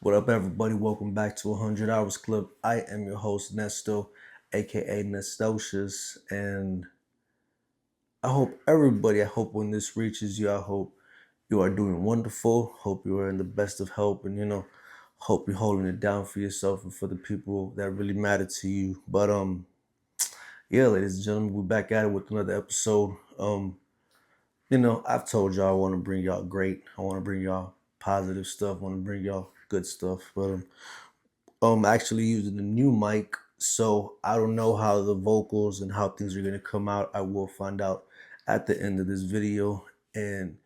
What up, everybody? Welcome back to 100 Hours Club. I am your host, Nesto, aka Nestocious, and I hope when this reaches you, I hope you are doing wonderful. Hope you are in the best of health, and hope you're holding it down for yourself and for the people that really matter to you. Yeah, ladies and gentlemen, we're back at it with another episode. I've told y'all I want to bring y'all great. I want to bring y'all positive stuff. I want to bring y'all good stuff, but actually using a new mic, so I don't know how the vocals and how things are gonna come out. I will find out at the end of this video. And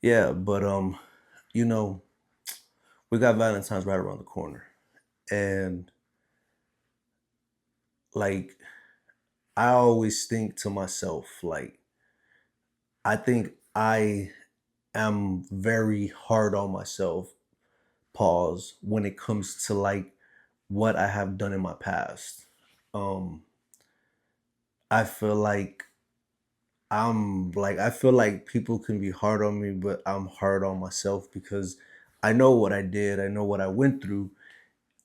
yeah, you know, we got Valentine's right around the corner. And like I always think to myself, like, I think I am very hard on myself, pause, when it comes to like what I have done in my past. Um, I feel like I feel like people can be hard on me, but I'm hard on myself because I know what I did, I know what I went through,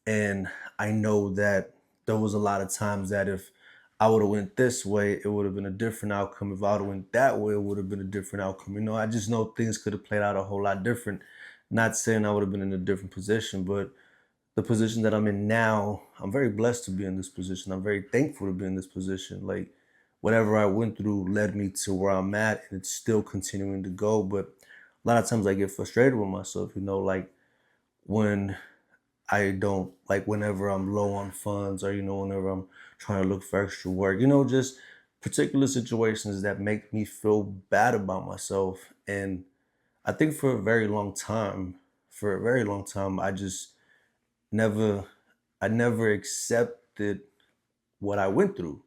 and I know that there was a lot of times that if I would have went this way, it would have been a different outcome. If I would have went that way, it would have been a different outcome. I just know things could have played out a whole lot different. Not saying I would have been in a different position, but the position that I'm in now, I'm very blessed to be in this position. I'm very thankful to be in this position. Like whatever I went through led me to where I'm at, and it's still continuing to go. But a lot of times I get frustrated with myself, like when I don't, like whenever I'm low on funds, or whenever I'm trying to look for extra work, just particular situations that make me feel bad about myself. And I think for a very long time, never I never accepted what I went through.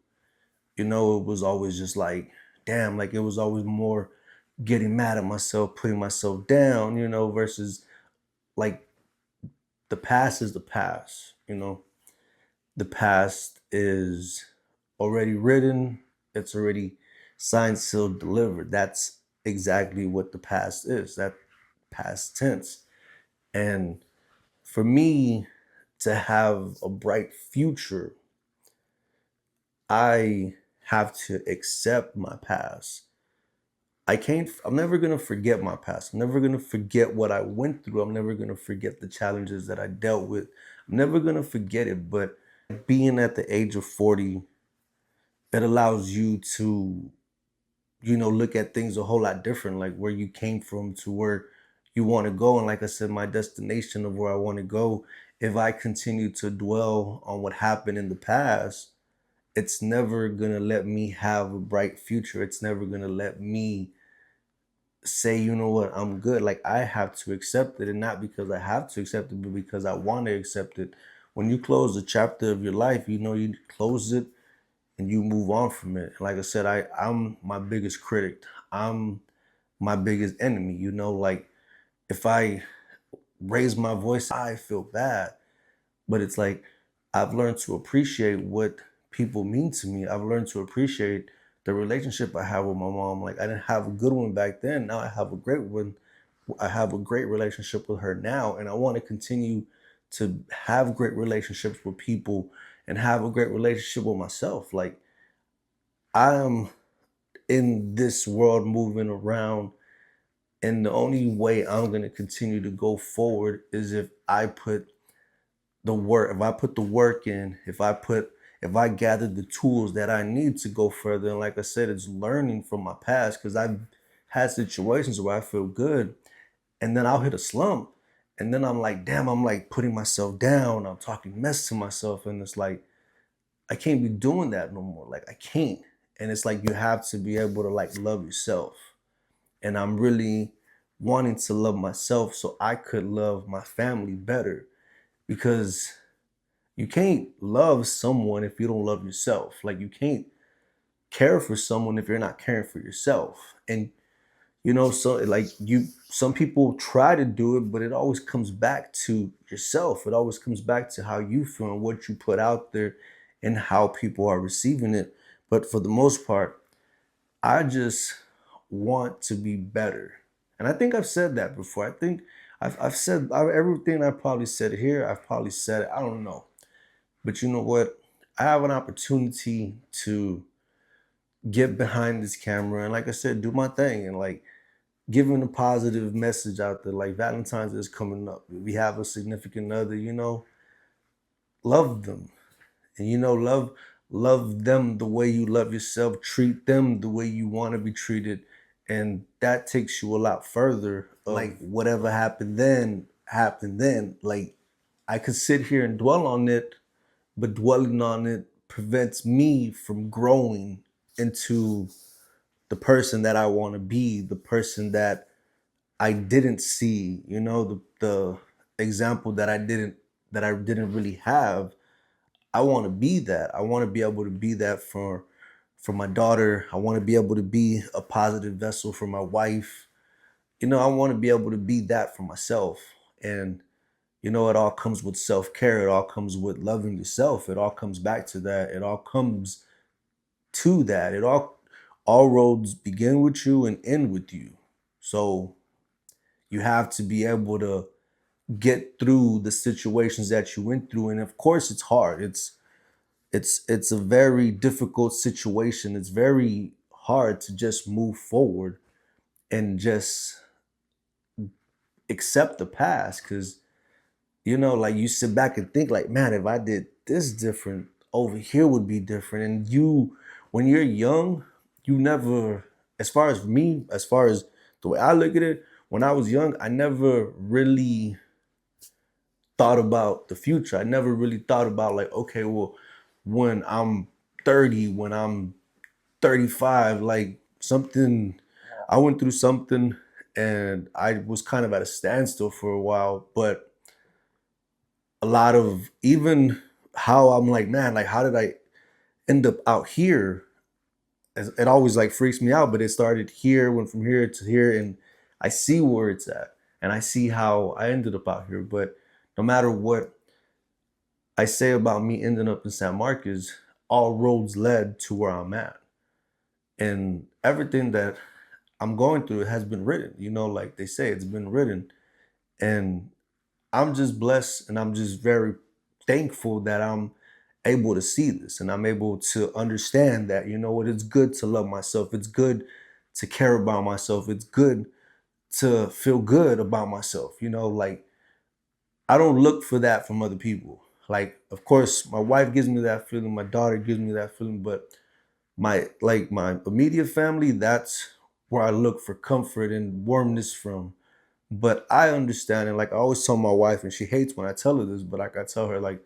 It was always just like, damn, like it was always more getting mad at myself, putting myself down, versus like the past is the past. The past is already written, it's already signed, sealed, delivered. That's exactly what the past is. That past tense. And for me to have a bright future, I have to accept my past. I'm never going to forget my past. I'm never going to forget what I went through. I'm never going to forget the challenges that I dealt with. I'm never going to forget it. But being at the age of 40, it allows you to, look at things a whole lot different, like where you came from to where you want to go. And like I said, my destination of where I want to go, if I continue to dwell on what happened in the past, it's never gonna let me have a bright future. It's never gonna let me say, you know what, I'm good. Like I have to accept it, and not because I have to accept it, but because I want to accept it. When you close a chapter of your life, you close it and you move on from it. Like I said, I'm my biggest critic. I'm my biggest enemy. Like if I raise my voice, I feel bad. But it's like I've learned to appreciate what people mean to me. I've learned to appreciate the relationship I have with my mom. Like I didn't have a good one back then. Now I have a great one. I have a great relationship with her now, and I want to continue to have great relationships with people and have a great relationship with myself. Like I am in this world moving around, and the only way I'm going to continue to go forward is if I put the work in, if I gather the tools that I need to go further. And like I said, it's learning from my past, because I've had situations where I feel good and then I'll hit a slump. And then I'm like, damn, I'm like putting myself down. I'm talking mess to myself. And it's like, I can't be doing that no more. Like I can't. And it's like you have to be able to like love yourself. And I'm really wanting to love myself so I could love my family better, because you can't love someone if you don't love yourself. Like you can't care for someone if you're not caring for yourself. And so like some people try to do it, but it always comes back to yourself. It always comes back to how you feel and what you put out there and how people are receiving it. But for the most part, I just want to be better. And I think I've said that before. I think I've said everything I probably said here. I've probably said it. I don't know, but you know what? I have an opportunity to get behind this camera and, like I said, do my thing and like giving a positive message out there. Like Valentine's is coming up. We have a significant other, love them. And love them the way you love yourself, treat them the way you want to be treated. And that takes you a lot further. Like whatever happened then. Like I could sit here and dwell on it, but dwelling on it prevents me from growing into the person that I want to be, the person that I didn't see, the example that I didn't really have. I want to be that. I want to be able to be that for my daughter. I want to be able to be a positive vessel for my wife. I want to be able to be that for myself. And it all comes with self-care. It all comes with loving yourself. It all comes back to that. It all comes to that. All roads begin with you and end with you. So you have to be able to get through the situations that you went through. And of course it's hard. It's a very difficult situation. It's very hard to just move forward and just accept the past because like you sit back and think like, man, if I did this different, over here would be different. And when you're young, you never, as far as me, as far as the way I look at it, when I was young, I never really thought about the future. I never really thought about like, okay, well, when I'm 30, when I'm 35, like something, I went through something and I was kind of at a standstill for a while, but a lot of even how I'm like, man, like how did I end up out here? It always like freaks me out, but it started here, went from here to here, and I see where it's at, and I see how I ended up out here. But no matter what I say about me ending up in San Marcos, all roads led to where I'm at, and everything that I'm going through has been written. Like they say, it's been written, and I'm just blessed, and I'm just very thankful that I'm able to see this and I'm able to understand that, what, it's good to love myself. It's good to care about myself. It's good to feel good about myself. Like I don't look for that from other people. Like, of course, my wife gives me that feeling, my daughter gives me that feeling, but my immediate family, that's where I look for comfort and warmness from. But I understand, and like I always tell my wife, and she hates when I tell her this, but like I tell her, like,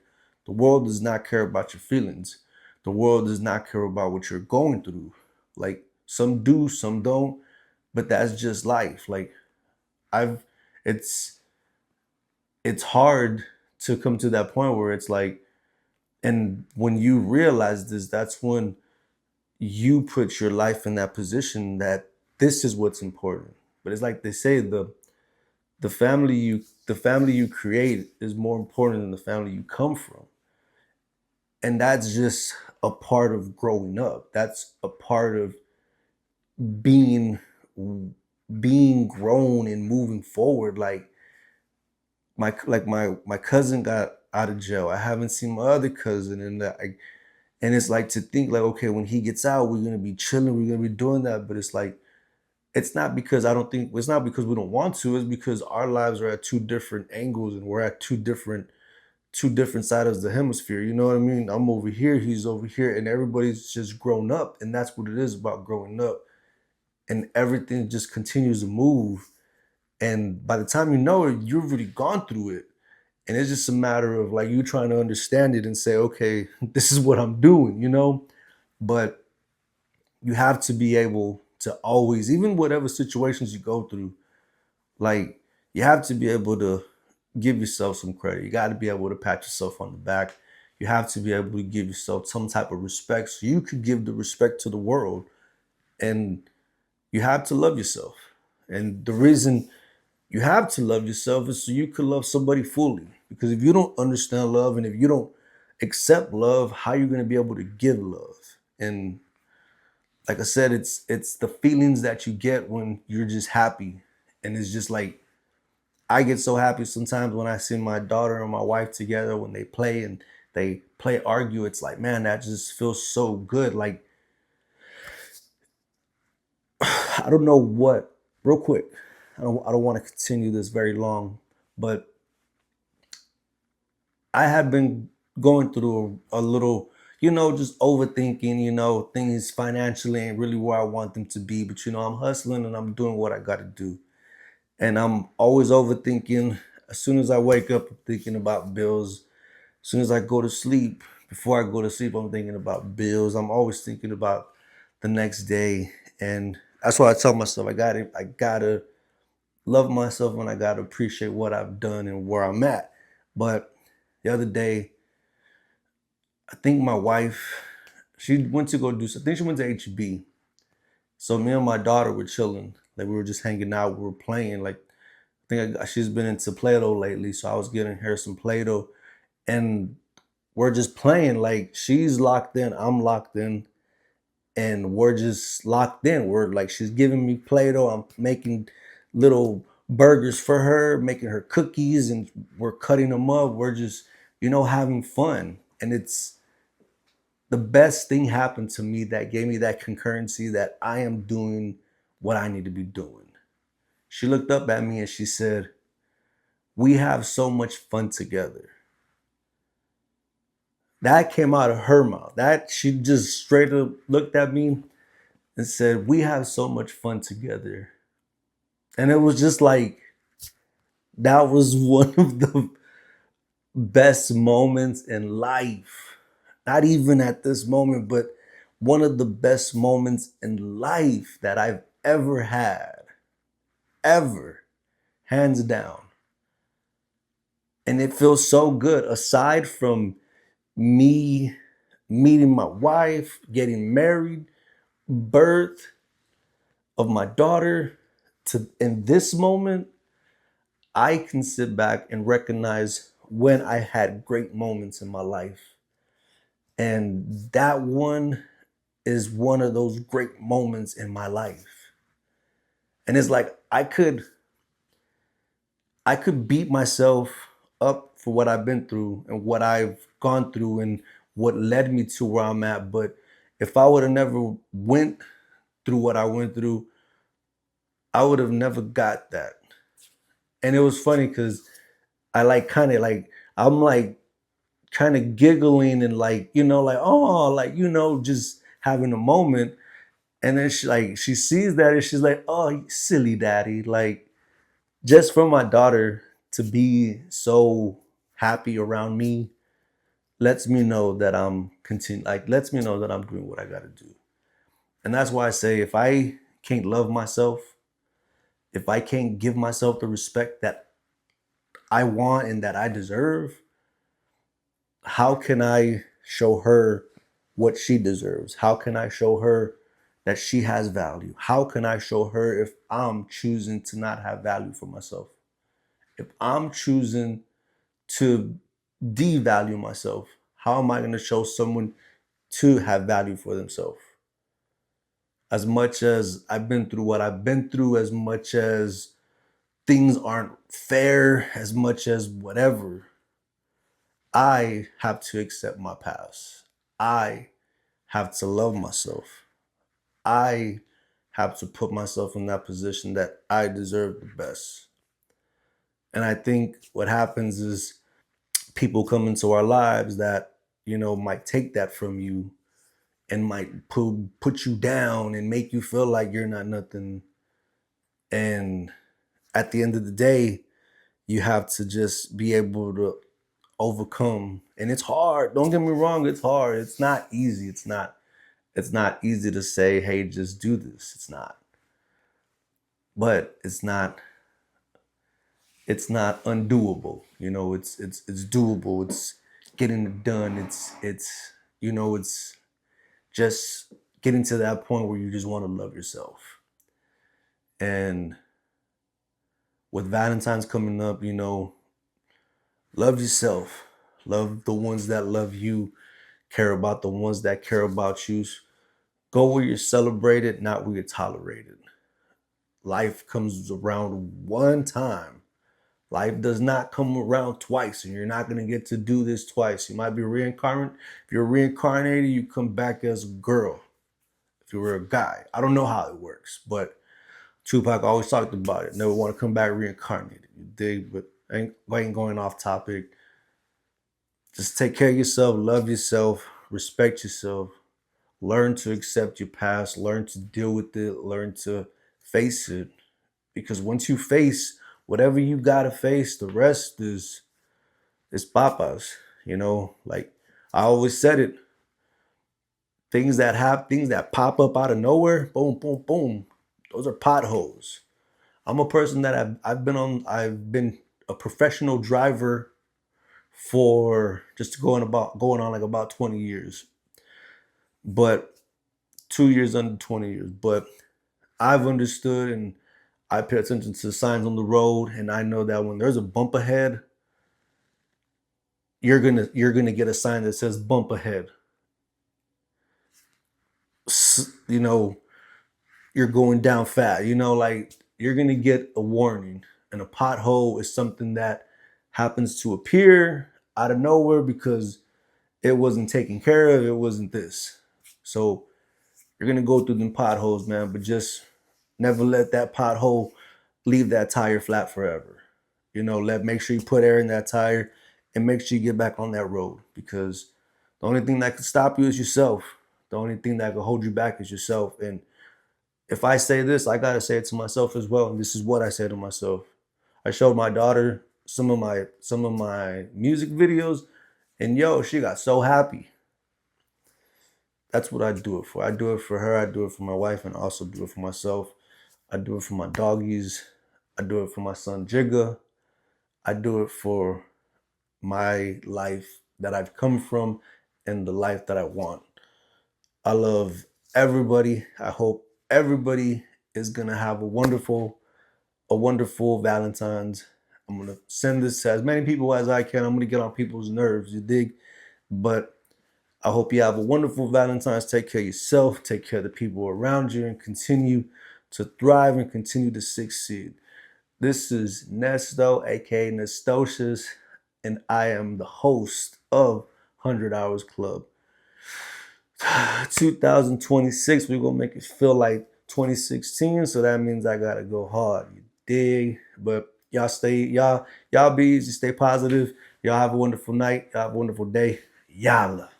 the world does not care about your feelings. The world does not care about what you're going through. Like some do, some don't, but that's just life. Like I've it's it's hard to come to that point where it's like, and when you realize this, that's when you put your life in that position that this is what's important. But it's like they say, the family you create is more important than the family you come from. And that's just a part of growing up. That's a part of being being grown and moving forward. Like my cousin got out of jail. I haven't seen my other cousin, and it's like to think like, okay, when he gets out, we're gonna be chilling, we're gonna be doing that. But it's like, it's not because we don't want to, it's because our lives are at two different angles and we're at two different sides of the hemisphere. You know what I mean? I'm over here, he's over here, and everybody's just grown up, and that's what it is about growing up. And everything just continues to move. And by the time you know it, you've really gone through it. And it's just a matter of like you trying to understand it and say, okay, this is what I'm doing. But you have to be able to always, even whatever situations you go through, like you have to be able to give yourself some credit. You got to be able to pat yourself on the back. You have to be able to give yourself some type of respect so you could give the respect to the world. And you have to love yourself. And the reason you have to love yourself is so you can love somebody fully. Because if you don't understand love and if you don't accept love, how are you going to be able to give love? And like I said, it's the feelings that you get when you're just happy. And it's just like I get so happy sometimes when I see my daughter and my wife together when they play and they play argue. It's like, man, that just feels so good. Like, I don't know what, real quick, I don't want to continue this very long, but I have been going through a little, just overthinking, things financially ain't really where I want them to be, but I'm hustling and I'm doing what I got to do. And I'm always overthinking. As soon as I wake up, I'm thinking about bills. As soon as I go to sleep, before I go to sleep, I'm thinking about bills. I'm always thinking about the next day. And that's why I tell myself I gotta love myself and I gotta appreciate what I've done and where I'm at. But the other day, I think my wife, she went to go do I think she went to HB. So me and my daughter were chilling. Like we were just hanging out, we were playing. Like I think she's been into Play-Doh lately, so I was getting her some Play-Doh, and we're just playing. Like she's locked in, I'm locked in, and we're just locked in. We're like she's giving me Play-Doh, I'm making little burgers for her, making her cookies, and we're cutting them up. We're just having fun, and it's the best thing happened to me that gave me that concurrency that I am doing what I need to be doing. She looked up at me and she said, "We have so much fun together." That came out of her mouth. That she just straight up looked at me and said, "We have so much fun together." And it was just like that was one of the best moments in life. Not even at this moment, but one of the best moments in life that I've ever had. Ever. Hands down. And it feels so good. Aside from me meeting my wife, getting married, birth of my daughter, to in this moment, I can sit back and recognize when I had great moments in my life. And that one is one of those great moments in my life. And it's like I could beat myself up for what I've been through and what I've gone through and what led me to where I'm at. But if I would have never went through what I went through, I would have never got that. And it was funny because I like kind of like I'm like kind of giggling and like like oh like just having a moment. And then she sees that and she's like, "Oh, you silly daddy!" Like just for my daughter to be so happy around me lets me know that I'm continue like lets me know that I'm doing what I got to do. And that's why I say if I can't love myself, if I can't give myself the respect that I want and that I deserve, how can I show her what she deserves? How can I show her that she has value? How can I show her if I'm choosing to not have value for myself? If I'm choosing to devalue myself, how am I going to show someone to have value for themselves? As much as I've been through what I've been through, as much as things aren't fair, as much as whatever, I have to accept my past. I have to love myself. I have to put myself in that position that I deserve the best. And I think what happens is people come into our lives that, might take that from you and might put you down and make you feel like you're not nothing. And at the end of the day, you have to just be able to overcome. And it's hard. Don't get me wrong, it's hard. It's not easy. It's not easy to say, hey, just do this. It's not. But it's not undoable. It's doable. It's getting it done. It's just getting to that point where you just want to love yourself. And with Valentine's coming up, love yourself. Love the ones that love you. Care about the ones that care about you. Go where you're celebrated, not where you're tolerated. Life comes around one time. Life does not come around twice, and you're not gonna get to do this twice. You might be reincarnated. If you're reincarnated, you come back as a girl. If you were a guy, I don't know how it works, but Tupac always talked about it. Never want to come back reincarnated. You dig? But I ain't going off topic. Just take care of yourself, love yourself, respect yourself, learn to accept your past, learn to deal with it, learn to face it. Because once you face whatever you gotta face, the rest is papas. Like I always said it. Things that pop up out of nowhere, boom, boom, boom. Those are potholes. I'm a person that I've been a professional driver for just going on like about 20 years. But 2 years under 20 years. But I've understood and I pay attention to the signs on the road, and I know that when there's a bump ahead, you're gonna get a sign that says bump ahead. You know, you're going down fast. Like you're gonna get a warning. And a pothole is something that happens to appear out of nowhere because it wasn't taken care of. It wasn't this. So you're gonna go through them potholes, man, but just never let that pothole leave that tire flat forever. Make sure you put air in that tire and make sure you get back on that road because the only thing that can stop you is yourself. The only thing that can hold you back is yourself. And if I say this, I gotta say it to myself as well. And this is what I say to myself. I showed my daughter some of my music videos, and yo, she got so happy. That's what I do it for. I do it for her. I do it for my wife, and I also do it for myself. I do it for my doggies. I do it for my son Jigga. I do it for my life that I've come from and the life that I want. I love everybody. I hope everybody is gonna have a wonderful Valentine's. I'm gonna send this to as many people as I can. I'm gonna get on people's nerves, you dig? But I hope you have a wonderful Valentine's. Take care of yourself, take care of the people around you, and continue to thrive and continue to succeed. This is Nesto, aka Nestocious, and I am the host of 100 Hours Club. 2026, we're gonna make it feel like 2016, so that means I gotta go hard. You dig? But y'all be easy, stay positive. Y'all have a wonderful night, y'all have a wonderful day. Yalla.